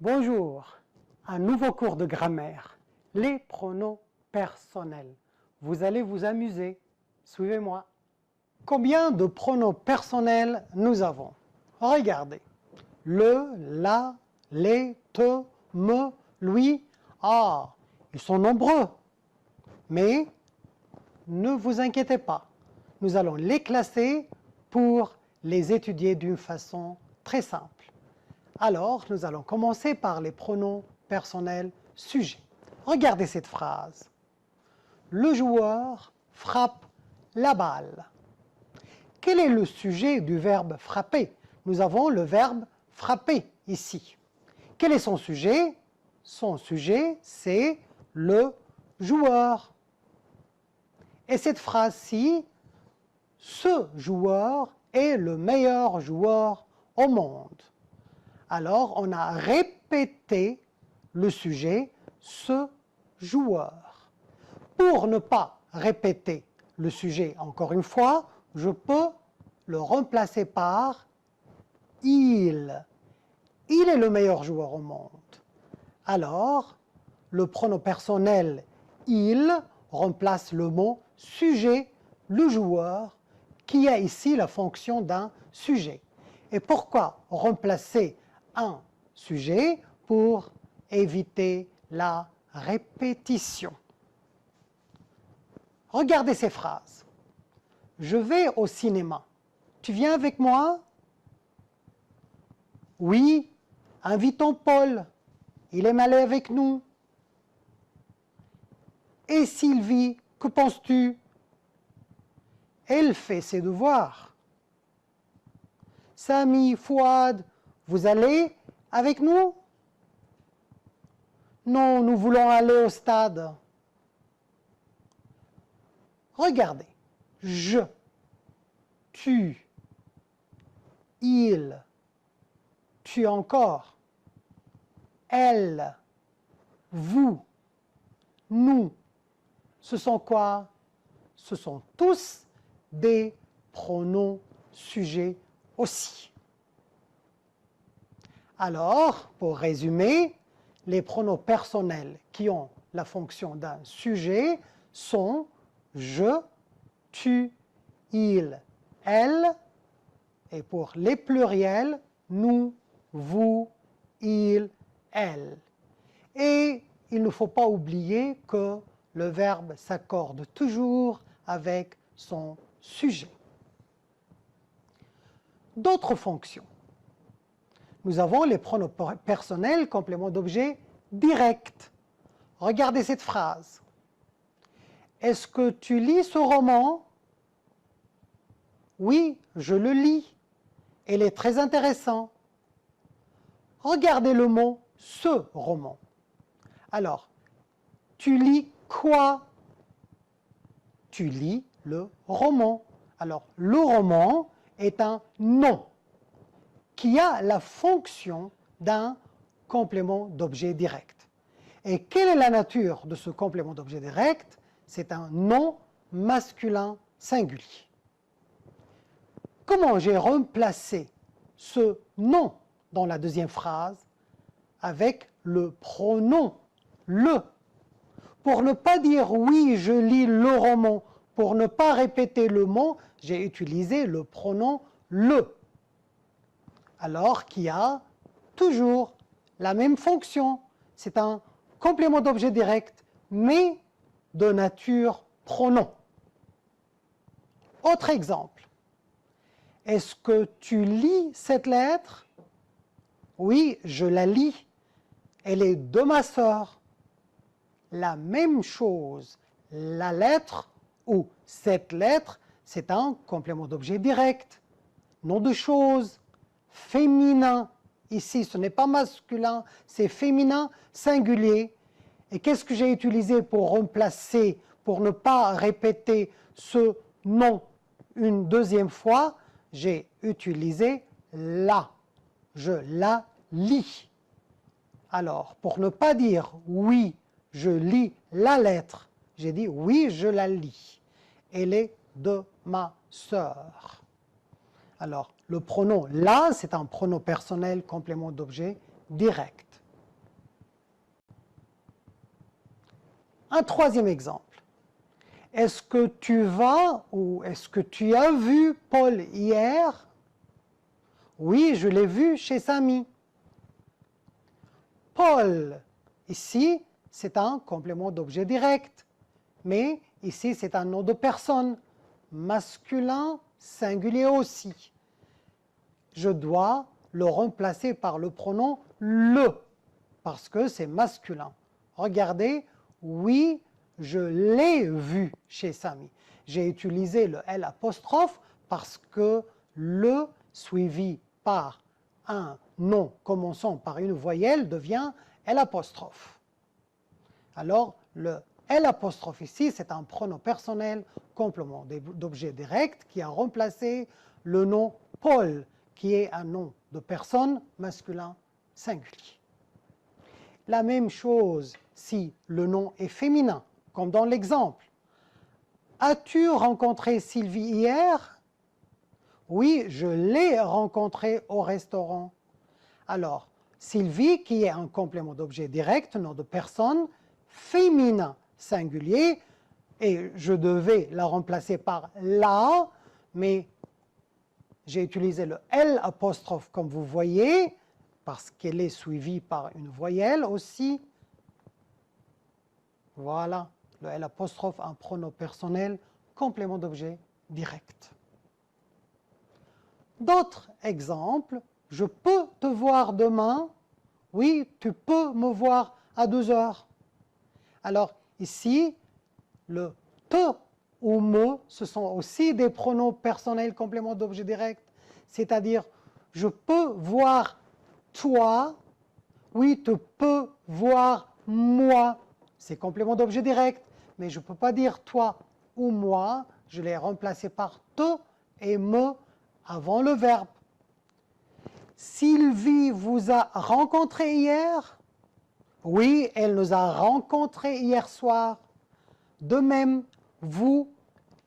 Bonjour, un nouveau cours de grammaire, les pronoms personnels. Vous allez vous amuser, suivez-moi. Combien de pronoms personnels nous avons? Regardez, le, la, les, te, me, lui. Ah, ils sont nombreux, mais ne vous inquiétez pas, nous allons les classer pour les étudier d'une façon très simple. Alors, nous allons commencer par les pronoms personnels sujets. Regardez cette phrase. Le joueur frappe la balle. Quel est le sujet du verbe frapper? Nous avons le verbe frapper ici. Quel est son sujet? Son sujet, c'est le joueur. Et cette phrase-ci, ce joueur est le meilleur joueur au monde. Alors, on a répété le sujet, ce joueur. Pour ne pas répéter le sujet encore une fois, je peux le remplacer par il. Il est le meilleur joueur au monde. Alors, le pronom personnel il remplace le mot sujet, le joueur, qui a ici la fonction d'un sujet. Et pourquoi remplacer un sujet? Pour éviter la répétition. Regardez ces phrases. Je vais au cinéma. Tu viens avec moi? Oui, invitons Paul. Il aime aller avec nous. Et Sylvie, que penses-tu? Elle fait ses devoirs. Samy, Fouad, vous allez avec nous? Non, nous voulons aller au stade. Regardez. Je, tu, il, tu encore, elle, vous, nous. Ce sont quoi? Ce sont tous des pronoms sujets aussi. Alors, pour résumer, les pronoms personnels qui ont la fonction d'un sujet sont je, tu, il, elle, et pour les pluriels, nous, vous, il, elle. Et il ne faut pas oublier que le verbe s'accorde toujours avec son sujet. D'autres fonctions. Nous avons les pronoms personnels, complément d'objet direct. Regardez cette phrase. Est-ce que tu lis ce roman? Oui, je le lis. Il est très intéressant. Regardez le mot « ce roman ». Alors, tu lis quoi? Tu lis le roman. Alors, le roman est un nom qui a la fonction d'un complément d'objet direct. Et quelle est la nature de ce complément d'objet direct? C'est un nom masculin singulier. Comment j'ai remplacé ce nom dans la deuxième phrase avec le pronom le? Pour ne pas dire oui, je lis le roman, pour ne pas répéter le mot, j'ai utilisé le pronom le. Alors qui a toujours la même fonction. C'est un complément d'objet direct, mais de nature pronom. Autre exemple. Est-ce que tu lis cette lettre? Oui, je la lis. Elle est de ma sœur. La même chose. La lettre ou cette lettre, c'est un complément d'objet direct. Nom de chose, féminin. Ici, ce n'est pas masculin, c'est féminin singulier. Et qu'est-ce que j'ai utilisé pour remplacer, pour ne pas répéter ce nom une deuxième fois? J'ai utilisé la. Je la lis. Alors, pour ne pas dire oui, je lis la lettre, j'ai dit oui, je la lis. Elle est de ma sœur. Alors, le pronom la, c'est un pronom personnel complément d'objet direct. Un troisième exemple. Est-ce que tu vas ou est-ce que tu as vu Paul hier? Oui, je l'ai vu chez Samy. Paul, ici, c'est un complément d'objet direct. Mais ici, c'est un nom de personne, masculin, singulier aussi. Je dois le remplacer par le pronom le, parce que c'est masculin. Regardez, oui, je l'ai vu chez Samy. J'ai utilisé le L apostrophe parce que le suivi par un nom commençant par une voyelle devient L apostrophe. Alors, le L apostrophe ici, c'est un pronom personnel, complément d'objet direct qui a remplacé le nom Paul, qui est un nom de personne masculin singulier. La même chose si le nom est féminin, comme dans l'exemple. As-tu rencontré Sylvie hier? Oui, je l'ai rencontrée au restaurant. Alors, Sylvie, qui est un complément d'objet direct, nom de personne, féminin singulier, et je devais la remplacer par la, mais j'ai utilisé le L apostrophe comme vous voyez, parce qu'elle est suivie par une voyelle aussi. Voilà, le L apostrophe, un pronom personnel, complément d'objet direct. D'autres exemples, je peux te voir demain. Oui, tu peux me voir à 2 heures. Alors ici, le te ou me, ce sont aussi des pronoms personnels complément d'objet direct. C'est-à-dire, je peux voir toi, oui, tu peux voir moi. C'est complément d'objet direct, mais je ne peux pas dire toi ou moi. Je l'ai remplacé par te et me avant le verbe. Sylvie vous a rencontré hier? Oui, elle nous a rencontrés hier soir. De même, vous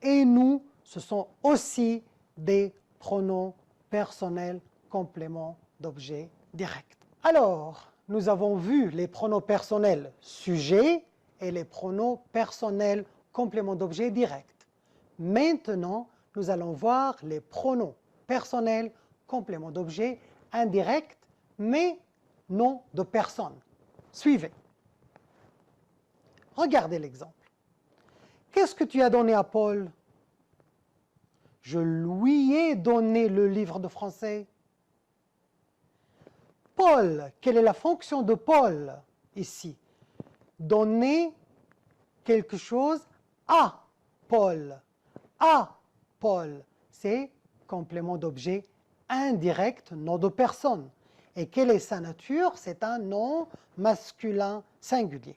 et nous, ce sont aussi des pronoms personnels compléments d'objet direct. Alors, nous avons vu les pronoms personnels sujet et les pronoms personnels compléments d'objet direct. Maintenant, nous allons voir les pronoms personnels compléments d'objet indirect, mais non de personne. Suivez. Regardez l'exemple. Qu'est-ce que tu as donné à Paul? Je lui ai donné le livre de français. Paul, quelle est la fonction de Paul ici? Donner quelque chose à Paul. À Paul, c'est complément d'objet indirect, nom de personne. Et quelle est sa nature? C'est un nom masculin singulier.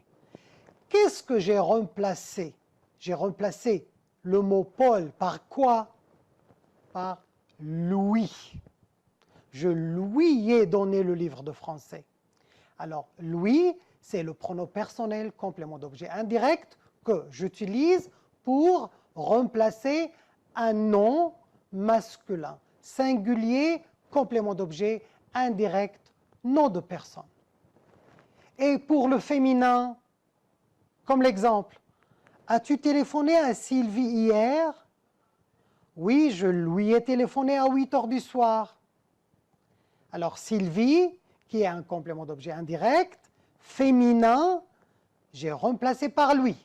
Qu'est-ce que j'ai remplacé? J'ai remplacé le mot Paul par quoi? Par Louis. Je lui ai donné le livre de français. Alors, Louis, c'est le pronom personnel complément d'objet indirect que j'utilise pour remplacer un nom masculin, singulier, complément d'objet indirect, nom de personne. Et pour le féminin, comme l'exemple, as-tu téléphoné à Sylvie hier? Oui, je lui ai téléphoné à 8 heures du soir. Alors Sylvie, qui est un complément d'objet indirect, féminin, j'ai remplacé par lui.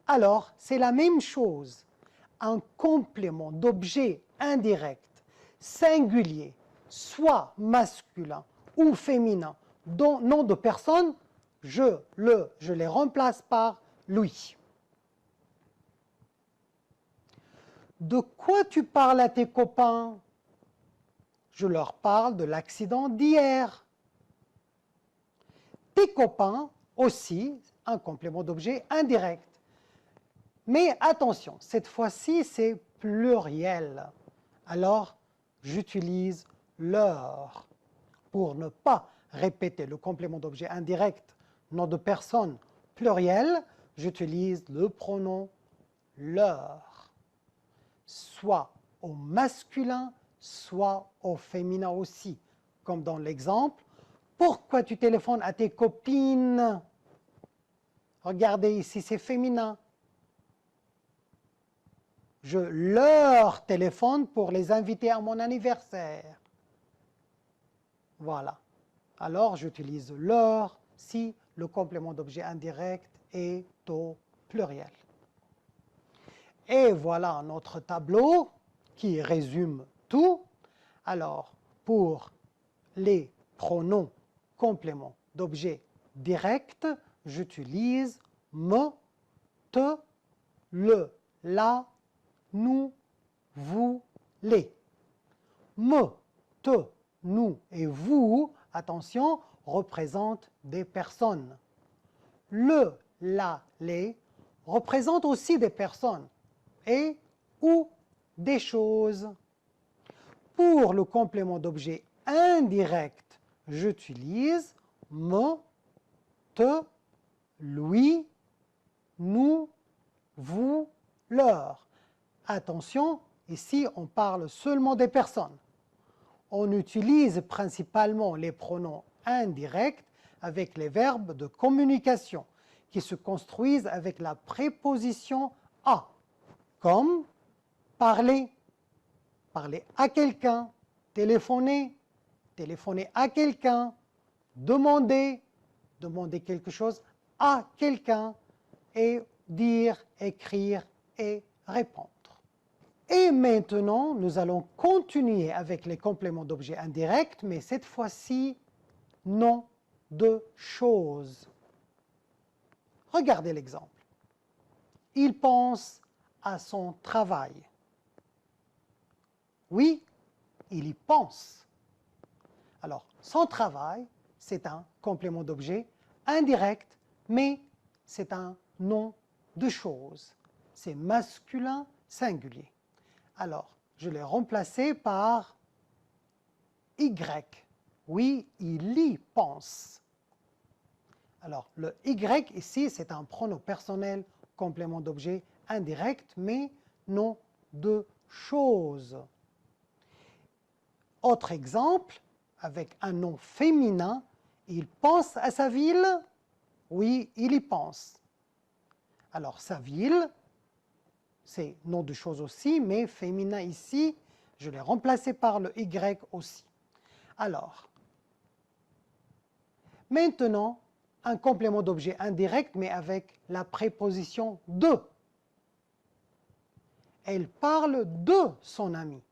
Alors, c'est la même chose. Un complément d'objet indirect, singulier, soit masculin ou féminin, dont nom de personne, je les remplace par lui. De quoi tu parles à tes copains? Je leur parle de l'accident d'hier. Tes copains, aussi, un complément d'objet indirect. Mais attention, cette fois-ci, c'est pluriel. Alors, j'utilise leur pour ne pas répéter le complément d'objet indirect, nom de personne pluriel, j'utilise le pronom leur, soit au masculin, soit au féminin aussi, comme dans l'exemple. Pourquoi tu téléphones à tes copines? Regardez ici, c'est féminin. Je leur téléphone pour les inviter à mon anniversaire. Voilà. Alors, j'utilise leur si le complément d'objet indirect est au pluriel. Et voilà notre tableau qui résume tout. Alors, pour les pronoms compléments d'objet direct, j'utilise me, te, le, la, nous, vous, les. Me, te, nous et vous, attention, représentent des personnes. Le, la, les représentent aussi des personnes et ou des choses. Pour le complément d'objet indirect, j'utilise me, te, lui, nous, vous, leur. Attention, ici on parle seulement des personnes. On utilise principalement les pronoms indirects avec les verbes de communication qui se construisent avec la préposition à, comme parler, parler à quelqu'un, téléphoner, téléphoner à quelqu'un, demander, demander quelque chose à quelqu'un et dire, écrire et répondre. Et maintenant, nous allons continuer avec les compléments d'objet indirects, mais cette fois-ci, nom de choses. Regardez l'exemple. Il pense à son travail. Oui, il y pense. Alors, son travail, c'est un complément d'objet indirect, mais c'est un nom de chose. C'est masculin singulier. Alors, je l'ai remplacé par Y. Oui, il y pense. Alors, le Y ici, c'est un pronom personnel, complément d'objet indirect, mais nom de chose. Autre exemple, avec un nom féminin, il pense à sa ville. Oui, il y pense. Alors, sa ville, c'est nom de chose aussi, mais féminin ici, je l'ai remplacé par le Y aussi. Alors, maintenant, un complément d'objet indirect, mais avec la préposition « de ». Elle parle de son ami,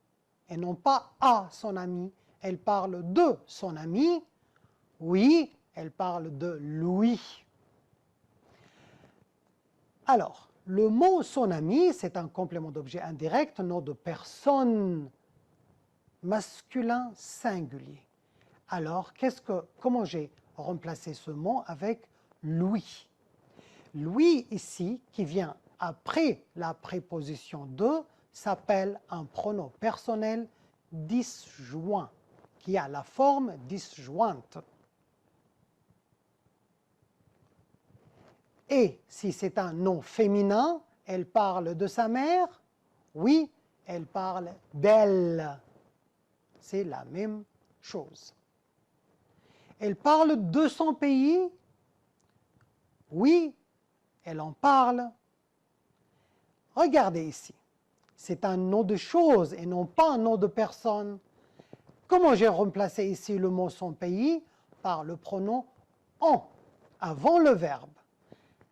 et non pas à son ami. Elle parle de son ami. Oui, elle parle de lui. Alors, le mot « son ami », c'est un complément d'objet indirect, nom de personne, masculin singulier. Alors, comment j'ai remplacé ce mot avec « lui ». Lui, ici, qui vient après la préposition « de », s'appelle un pronom personnel disjoint, qui a la forme disjointe. Et si c'est un nom féminin, elle parle de sa mère. Oui, elle parle d'elle. C'est la même chose. Elle parle de son pays. Oui, elle en parle. Regardez ici. C'est un nom de chose et non pas un nom de personne. Comment j'ai remplacé ici le mot son pays? Par le pronom en, avant le verbe.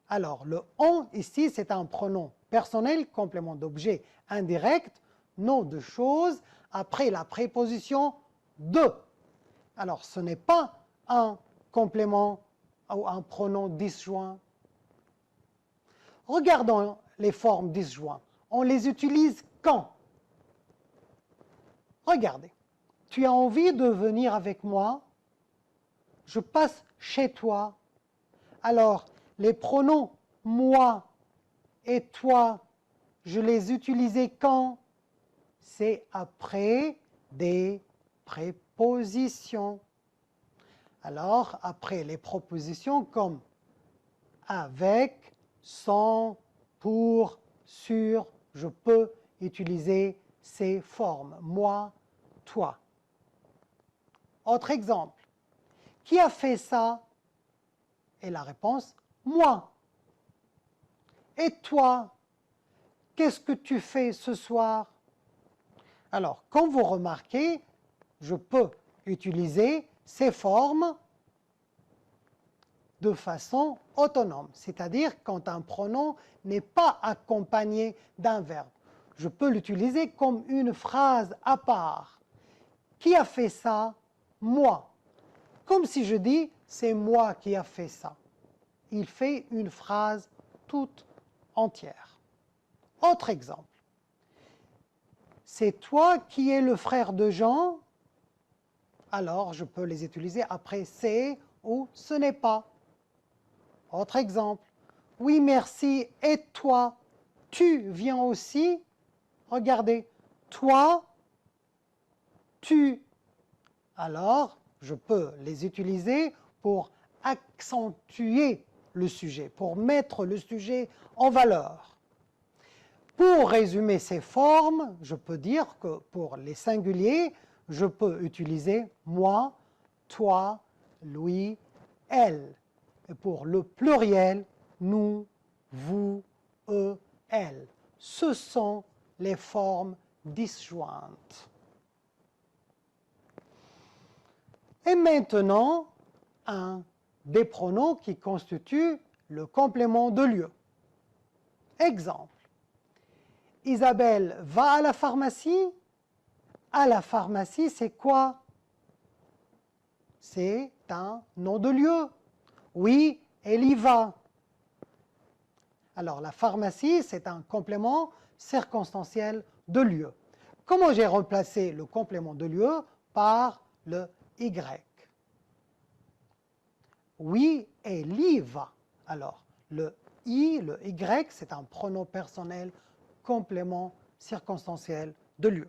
Alors, le « on » ici, c'est un pronom personnel, complément d'objet indirect, nom de chose, après la préposition « de ». Alors, ce n'est pas un complément ou un pronom disjoint. Regardons les formes disjoints. On les utilise quand? Regardez. Tu as envie de venir avec moi? Je passe chez toi. Alors, les pronoms « moi » et « toi », je les utilisais quand? C'est après des prépositions. Alors, après les prépositions comme avec, sans, pour, sur, je peux utiliser ces formes. Moi, toi. Autre exemple. Qui a fait ça? Et la réponse, moi. Et toi, qu'est-ce que tu fais ce soir? Alors, comme vous remarquez, je peux utiliser ces formes de façon autonome, c'est-à-dire quand un pronom n'est pas accompagné d'un verbe. Je peux l'utiliser comme une phrase à part. Qui a fait ça? Moi. Comme si je dis, c'est moi qui a fait ça. Il fait une phrase toute entière. Autre exemple. C'est toi qui es le frère de Jean? Alors, je peux les utiliser après c'est ou ce n'est pas. Autre exemple. Oui, merci. Et toi, tu viens aussi? Regardez. Toi, tu. Alors, je peux les utiliser pour accentuer le sujet, pour mettre le sujet en valeur. Pour résumer ces formes, je peux dire que pour les singuliers, je peux utiliser moi, toi, lui, elle. Et pour le pluriel, nous, vous, eux, elles. Ce sont les formes disjointes. Et maintenant, un des pronoms qui constituent le complément de lieu. Exemple. Isabelle va à la pharmacie. À la pharmacie, c'est quoi? C'est un nom de lieu. Oui, elle y va. Alors, la pharmacie, c'est un complément circonstanciel de lieu. Comment j'ai remplacé le complément de lieu par le Y? Oui, elle y va. Alors, le I, le Y, c'est un pronom personnel complément circonstanciel de lieu.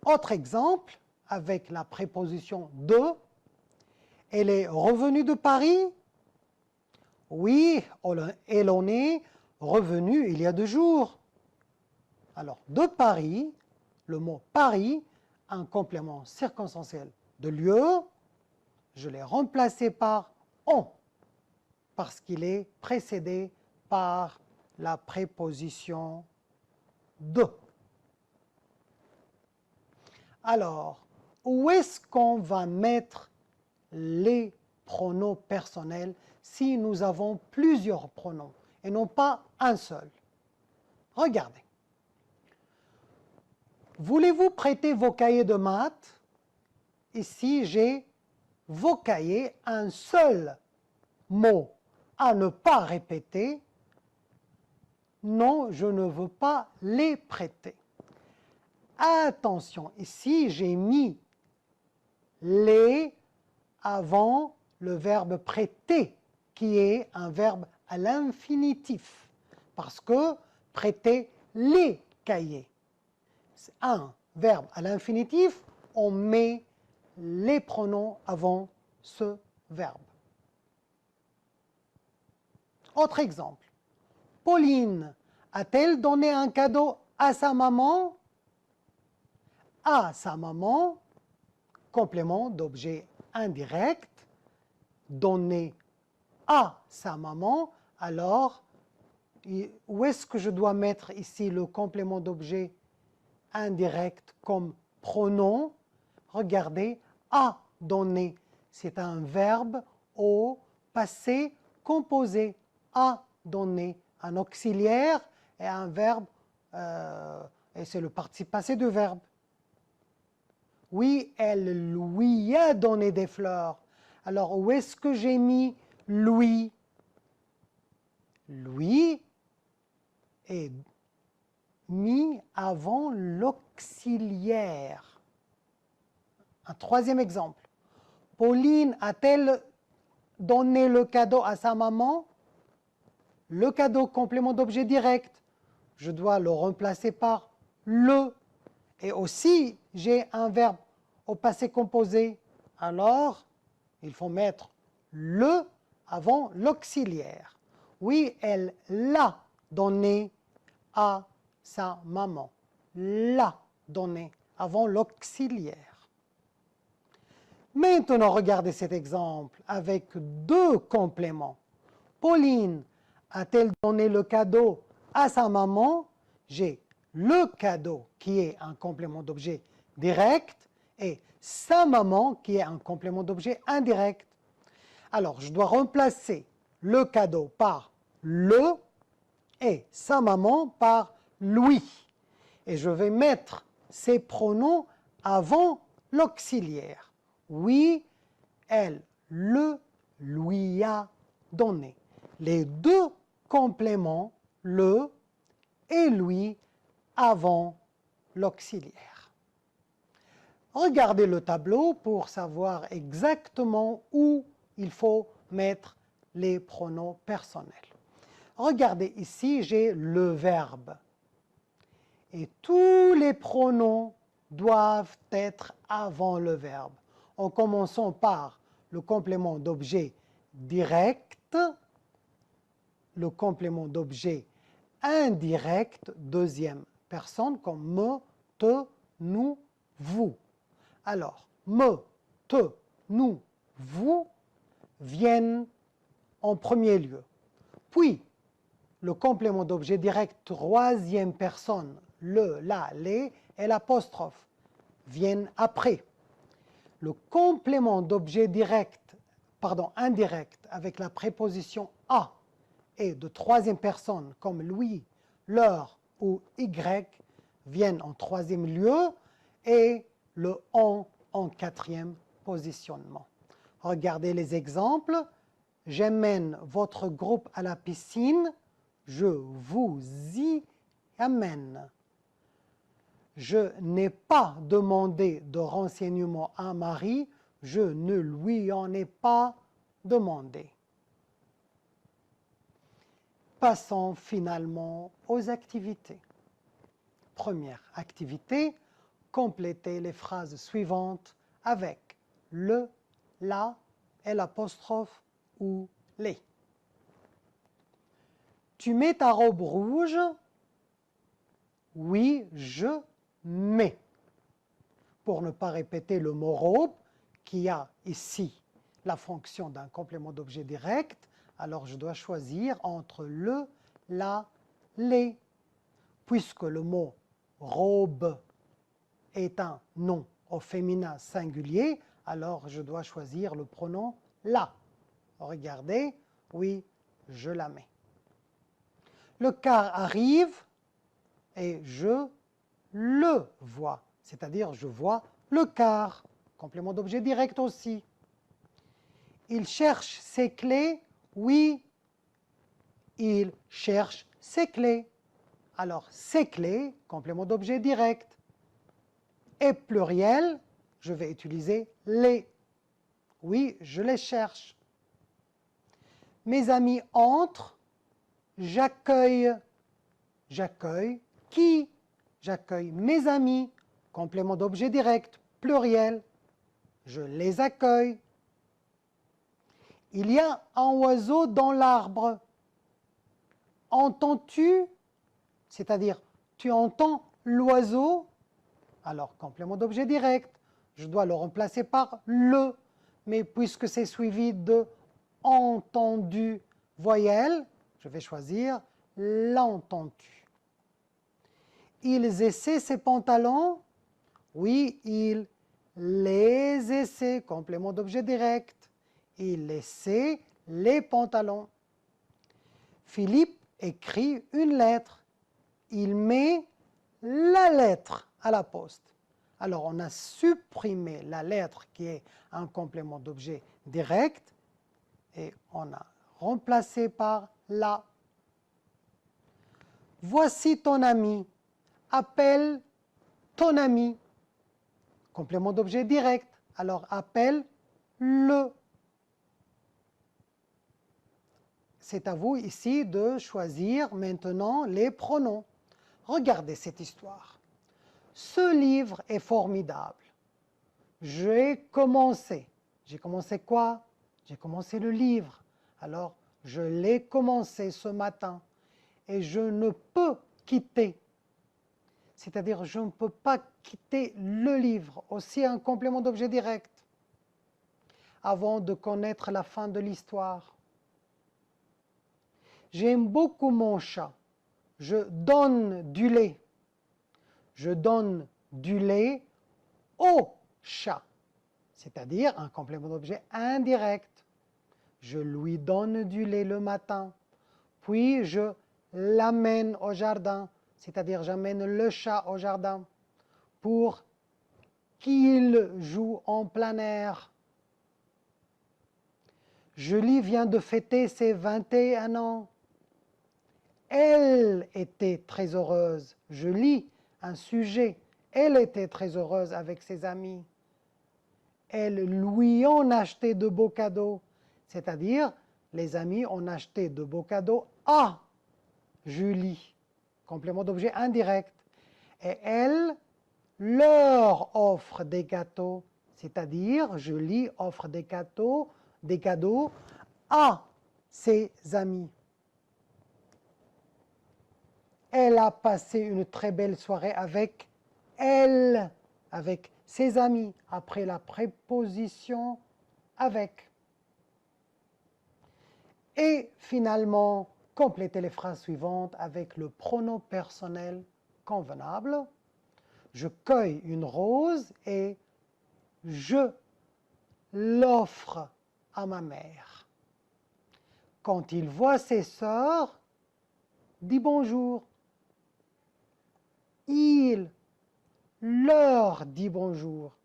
Autre exemple, avec la préposition de, elle est revenue de Paris? Oui, elle en est revenue il y a 2 jours. Alors, de Paris, le mot Paris, un complément circonstanciel de lieu, je l'ai remplacé par on, parce qu'il est précédé par la préposition de. Alors, où est-ce qu'on va mettre les pronoms personnels si nous avons plusieurs pronoms et non pas un seul? Regardez. Voulez-vous prêter vos cahiers de maths? Ici, j'ai vos cahiers, un seul mot à ne pas répéter. Non, je ne veux pas les prêter. Attention, ici, j'ai mis les avant le verbe prêter, qui est un verbe à l'infinitif, parce que prêter les cahiers. C'est un verbe à l'infinitif, on met les pronoms avant ce verbe. Autre exemple. Pauline a-t-elle donné un cadeau à sa maman? À sa maman, complément d'objet indirect, donné à sa maman, alors où est-ce que je dois mettre ici le complément d'objet indirect comme pronom? Regardez, a donné, c'est un verbe au passé composé. A donné, un auxiliaire et un verbe, et c'est le participe passé de verbe. Oui, elle lui a donné des fleurs. Alors, où est-ce que j'ai mis lui? Lui est mis avant l'auxiliaire. Un troisième exemple. Pauline a-t-elle donné le cadeau à sa maman? Le cadeau, complément d'objet direct. Je dois le remplacer par le. Et aussi, j'ai un verbe au passé composé. Alors, il faut mettre le avant l'auxiliaire. Oui, elle l'a donné à sa maman. L'a donné avant l'auxiliaire. Maintenant, regardez cet exemple avec 2 compléments. Pauline a-t-elle donné le cadeau à sa maman? J'ai le cadeau qui est un complément d'objet direct et sa maman qui est un complément d'objet indirect. Alors, je dois remplacer le cadeau par le et sa maman par lui. Et je vais mettre ces pronoms avant l'auxiliaire. Oui, elle le lui a donné. Les deux compléments, le et lui, avant l'auxiliaire. Regardez le tableau pour savoir exactement où il faut mettre les pronoms personnels. Regardez ici, j'ai le verbe. Et tous les pronoms doivent être avant le verbe. En commençant par le complément d'objet direct, le complément d'objet indirect, deuxième personne, comme me, te, nous, vous. Alors, me, te, nous, vous viennent en premier lieu. Puis, le complément d'objet direct, troisième personne, le, la, les et l'apostrophe viennent après. Le complément d'objet indirect avec la préposition a et de troisième personne comme lui, leur ou y viennent en troisième lieu et le en quatrième positionnement. Regardez les exemples. J'amène votre groupe à la piscine. Je vous y amène. Je n'ai pas demandé de renseignements à Marie. Je ne lui en ai pas demandé. Passons finalement aux activités. Première activité, complétez les phrases suivantes avec le, la et l'apostrophe ou les. Tu mets ta robe rouge? Oui, je mets. Pour ne pas répéter le mot robe, qui a ici la fonction d'un complément d'objet direct, alors je dois choisir entre le, la, les. Puisque le mot robe est un nom au féminin singulier, alors je dois choisir le pronom la. Regardez, oui, je la mets. Le car arrive et je le vois, c'est-à-dire je vois le car, complément d'objet direct aussi. Il cherche ses clés, oui, il cherche ses clés. Alors, ses clés, complément d'objet direct. Et pluriel, je vais utiliser les. Oui, je les cherche. Mes amis entrent, j'accueille. J'accueille qui? J'accueille mes amis, complément d'objet direct, pluriel. Je les accueille. Il y a un oiseau dans l'arbre. Entends-tu? C'est-à-dire, tu entends l'oiseau? Alors, complément d'objet direct, je dois le remplacer par le. Mais puisque c'est suivi de entendu voyelle, je vais choisir l'entendu. Ils essaient ses pantalons? Oui, il les essaie, complément d'objet direct. Il essaie les pantalons. Philippe écrit une lettre. Il met la lettre à la poste. Alors, on a supprimé la lettre qui est un complément d'objet direct et on a remplacé par la. Voici ton ami. Appelle ton ami. Complément d'objet direct. Alors, appelle-le. C'est à vous ici de choisir maintenant les pronoms. Regardez cette histoire. Ce livre est formidable. J'ai commencé. J'ai commencé quoi? J'ai commencé le livre. Alors, je l'ai commencé ce matin et je ne peux quitter. C'est-à-dire, je ne peux pas quitter le livre, aussi un complément d'objet direct, avant de connaître la fin de l'histoire. J'aime beaucoup mon chat. Je donne du lait. Je donne du lait au chat, c'est-à-dire un complément d'objet indirect. Je lui donne du lait le matin, puis je l'amène au jardin, c'est-à-dire j'amène le chat au jardin pour qu'il joue en plein air. Julie vient de fêter ses 21 ans. Elle était très heureuse. Je lis un sujet. Elle était très heureuse avec ses amis. Elles lui ont acheté de beaux cadeaux. C'est-à-dire, les amis ont acheté de beaux cadeaux à Julie. Complément d'objet indirect. Et elle leur offre des gâteaux. C'est-à-dire, Julie offre des cadeaux à ses amis. Elle a passé une très belle soirée avec elle, avec ses amis, après la préposition avec. Et finalement, complétez les phrases suivantes avec le pronom personnel convenable. Je cueille une rose et je l'offre à ma mère. Quand il voit ses sœurs, dit bonjour. Il leur dit bonjour.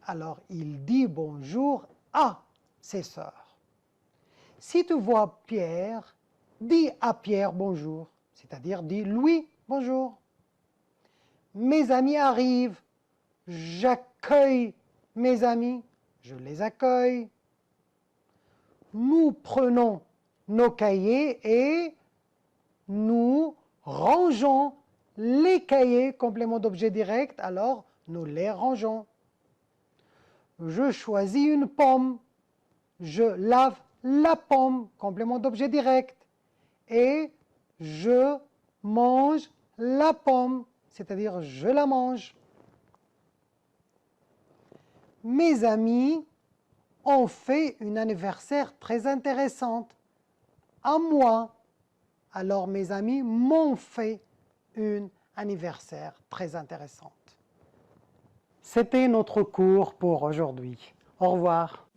Alors, il dit bonjour à ses sœurs. Si tu vois Pierre, dis à Pierre bonjour, c'est-à-dire dis Louis bonjour. Mes amis arrivent, j'accueille mes amis, je les accueille. Nous prenons nos cahiers et nous rangeons les cahiers, complément d'objet direct, alors nous les rangeons. Je choisis une pomme, je lave la pomme, complément d'objet direct, et je mange la pomme, c'est-à-dire je la mange. Mes amis ont fait un anniversaire très intéressant. À moi, alors mes amis m'ont fait un anniversaire très intéressant. C'était notre cours pour aujourd'hui. Au revoir.